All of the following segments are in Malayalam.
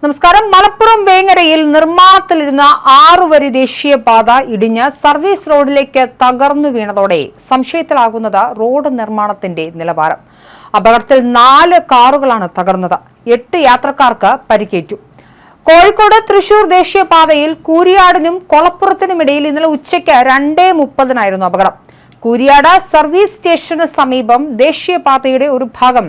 നമസ്കാരം. മലപ്പുറം വേങ്ങരയിൽ നിർമ്മാണത്തിലിരുന്ന 6 വരി ദേശീയപാത ഇടിഞ്ഞ് സർവീസ് റോഡിലേക്ക് തകർന്നു വീണതോടെ സംശയത്തിലാകുന്നത് റോഡ് നിർമ്മാണത്തിന്റെ നിലവാരം. അപകടത്തിൽ 4 കാറുകളാണ് തകർന്നത്. 8 യാത്രക്കാർക്ക് പരിക്കേറ്റു. കോഴിക്കോട് തൃശൂർ ദേശീയപാതയിൽ കൂരിയാടിനും കൊളപ്പുറത്തിനുമിടയിൽ ഇന്നലെ ഉച്ചയ്ക്ക് 2:30 അപകടം. കൂരിയാട് സർവീസ് സ്റ്റേഷന് സമീപം ദേശീയപാതയുടെ ഒരു ഭാഗം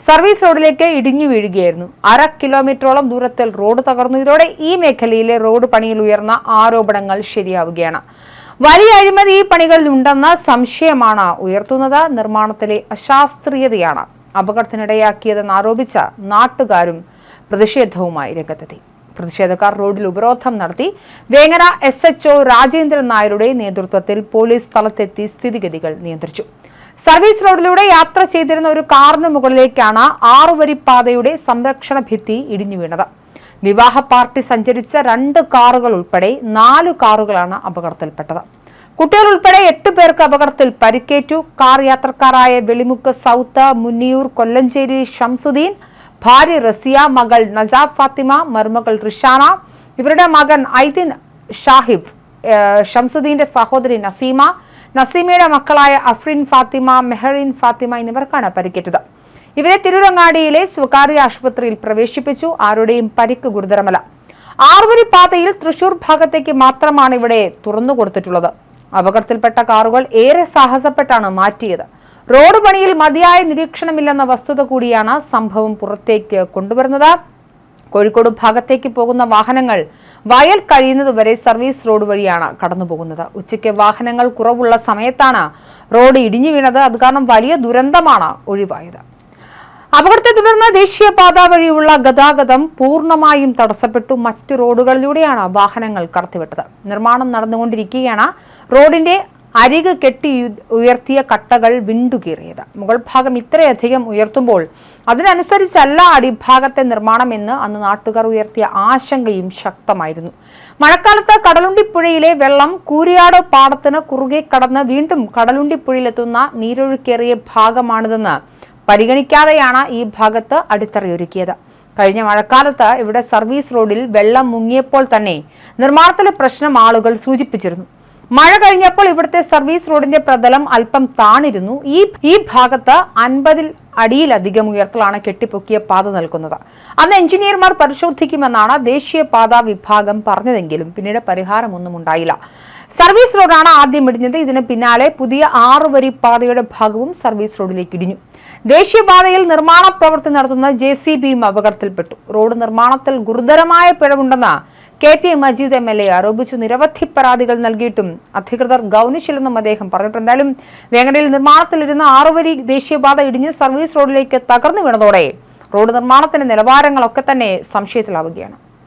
സർവീസ് റോഡിലേക്ക് ഇടിഞ്ഞു വീഴുകയായിരുന്നു. 1/2 കിലോമീറ്ററോളം ദൂരത്തിൽ റോഡ് തകർന്നു. ഇതോടെ ഈ മേഖലയിലെ റോഡ് പണിയിൽ ഉയർന്ന ആരോപണങ്ങൾ ശരിയാവുകയാണ്. വലിയ അഴിമതി ഈ പണികളിലുണ്ടെന്ന സംശയമാണ് ഉയർത്തുന്നത്. നിർമ്മാണത്തിലെ അശാസ്ത്രീയതയാണ് അപകടത്തിനിടയാക്കിയതെന്ന് ആരോപിച്ച നാട്ടുകാരും പ്രതിഷേധവുമായി രംഗത്തെത്തി. പ്രതിഷേധക്കാർ റോഡിൽ ഉപരോധം നടത്തി. വേങ്ങര SHO രാജേന്ദ്രൻ നായരുടെ നേതൃത്വത്തിൽ പോലീസ് സ്ഥലത്തെത്തി സ്ഥിതിഗതികൾ നിയന്ത്രിച്ചു. സർവീസ് റോഡിലൂടെ യാത്ര ചെയ്തിരുന്ന ഒരു കാറിന് മുകളിലേക്കാണ് 6 വരി പാതയുടെ സംരക്ഷണ ഭിത്തി ഇടിഞ്ഞു വീണത്. വിവാഹ പാർട്ടി സഞ്ചരിച്ച 2 കാറുകൾ ഉൾപ്പെടെ 4 കാറുകളാണ് അപകടത്തിൽപ്പെട്ടത്. കുട്ടികൾ ഉൾപ്പെടെ 8 പേർക്ക് അപകടത്തിൽ പരിക്കേറ്റു. കാർ യാത്രക്കാരായ വെളിമുക്ക് സൗത്ത്, മുന്നിയൂർ, കൊല്ലഞ്ചേരി ഷംസുദ്ദീൻ, ഭാര്യ റസിയ, മകൾ നജാഫ് ഫാത്തിമ, മരുമകൾ റിഷാന, ഇവരുടെ മകൻ ഐദിൻ ഷാഹിബ്, ഷംസുദ്ദീന്റെ സഹോദരി നസീമയുടെ മക്കളായ അഫ്രീൻ ഫാത്തിമ, മെഹറിൻ ഫാത്തിമ എന്നിവർക്കാണ് പരിക്കേറ്റത്. ഇവരെ തിരൂരങ്ങാടിയിലെ സ്വകാര്യ ആശുപത്രിയിൽ പ്രവേശിപ്പിച്ചു. ആരുടെയും പരിക്ക് ഗുരുതരമല്ല. 6 വരി പാതയിൽ തൃശൂർ ഭാഗത്തേക്ക് മാത്രമാണ് ഇവിടെ തുറന്നു കൊടുത്തിട്ടുള്ളത്. അപകടത്തിൽപ്പെട്ട കാറുകൾ ഏറെ സാഹസപ്പെട്ടാണ് മാറ്റിയത്. റോഡ് പണിയിൽ മതിയായ നിരീക്ഷണമില്ലെന്ന വസ്തുത കൂടിയാണ് സംഭവം പുറത്തേക്ക് കൊണ്ടുവരുന്നത്. കോഴിക്കോട് ഭാഗത്തേക്ക് പോകുന്ന വാഹനങ്ങൾ വയൽ കഴിയുന്നതുവരെ സർവീസ് റോഡ് വഴിയാണ് കടന്നുപോകുന്നത്. ഉച്ചയ്ക്ക് വാഹനങ്ങൾ കുറവുള്ള സമയത്താണ് റോഡ് ഇടിഞ്ഞു വീണത്. അത് കാരണം വലിയ ദുരന്തമാണ് ഒഴിവായത്. അപകടത്തെ തുടർന്ന് ദേശീയപാത വഴിയുള്ള ഗതാഗതം പൂർണ്ണമായും തടസ്സപ്പെട്ടു. മറ്റു റോഡുകളിലൂടെയാണ് വാഹനങ്ങൾ കടത്തിവിട്ടത്. നിർമ്മാണം നടന്നുകൊണ്ടിരിക്കുകയാണ്. റോഡിന്റെ അരിക് കെട്ടി ഉയർത്തിയ കട്ടകൾ വിണ്ടുകീറിയത്. മുകൾ ഭാഗം ഇത്രയധികം ഉയർത്തുമ്പോൾ അതിനനുസരിച്ചല്ല അടിഭാഗത്തെ നിർമ്മാണമെന്ന് അന്ന് നാട്ടുകാർ ഉയർത്തിയ ആശങ്കയും ശക്തമായിരുന്നു. മഴക്കാലത്ത് കടലുണ്ടിപ്പുഴയിലെ വെള്ളം കൂരിയാട് പാടത്തിന് കുറുകെ കടന്ന് വീണ്ടും കടലുണ്ടിപ്പുഴയിലെത്തുന്ന നീരൊഴുക്കേറിയ ഭാഗമാണിതെന്ന് പരിഗണിക്കാതെയാണ് ഈ ഭാഗത്ത് അടിത്തറയൊരുക്കിയത്. കഴിഞ്ഞ മഴക്കാലത്ത് ഇവിടെ സർവീസ് റോഡിൽ വെള്ളം മുങ്ങിയപ്പോൾ തന്നെ നിർമ്മാണത്തിലെ പ്രശ്നം ആളുകൾ സൂചിപ്പിച്ചിരുന്നു. മഴ കഴിഞ്ഞപ്പോൾ ഇവിടുത്തെ സർവീസ് റോഡിന്റെ പ്രതലം അല്പം താണിരുന്നു. ഈ ഭാഗത്ത് 50 അടിയിലധികം ഉയർത്തലാണ് കെട്ടിപ്പൊക്കിയ പാത നിൽക്കുന്നത്. അന്ന് എഞ്ചിനീയർമാർ പരിശോധിക്കുമെന്നാണ് ദേശീയപാതാ വിഭാഗം പറഞ്ഞതെങ്കിലും പിന്നീട് പരിഹാരമൊന്നും ഉണ്ടായില്ല. സർവീസ് റോഡാണ് ആദ്യം ഇടിഞ്ഞത്. ഇതിന് പിന്നാലെ പുതിയ 6 വരി പാതയുടെ ഭാഗവും സർവീസ് റോഡിലേക്ക് ഇടിഞ്ഞു. ദേശീയപാതയിൽ നിർമ്മാണ പ്രവൃത്തി നടത്തുന്ന JCBയും അപകടത്തിൽപ്പെട്ടു. റോഡ് നിർമ്മാണത്തിൽ ഗുരുതരമായ പിഴവുണ്ടെന്ന് KP മജീദ് MLA ആരോപിച്ചു. നിരവധി പരാതികൾ നൽകിയിട്ടും അധികൃതർ ഗൗനിച്ചില്ലെന്നും അദ്ദേഹം പറഞ്ഞിട്ടുണ്ട്. എന്തായാലും വേങ്ങരയിൽ നിർമ്മാണത്തിലിരുന്ന 6 വരി ദേശീയപാത ഇടിഞ്ഞ് സർവീസ് റോഡിലേക്ക് തകർന്നു വീണതോടെ റോഡ് നിർമ്മാണത്തിന്റെ നിലവാരങ്ങളൊക്കെ തന്നെ സംശയത്തിലാവുകയാണ്.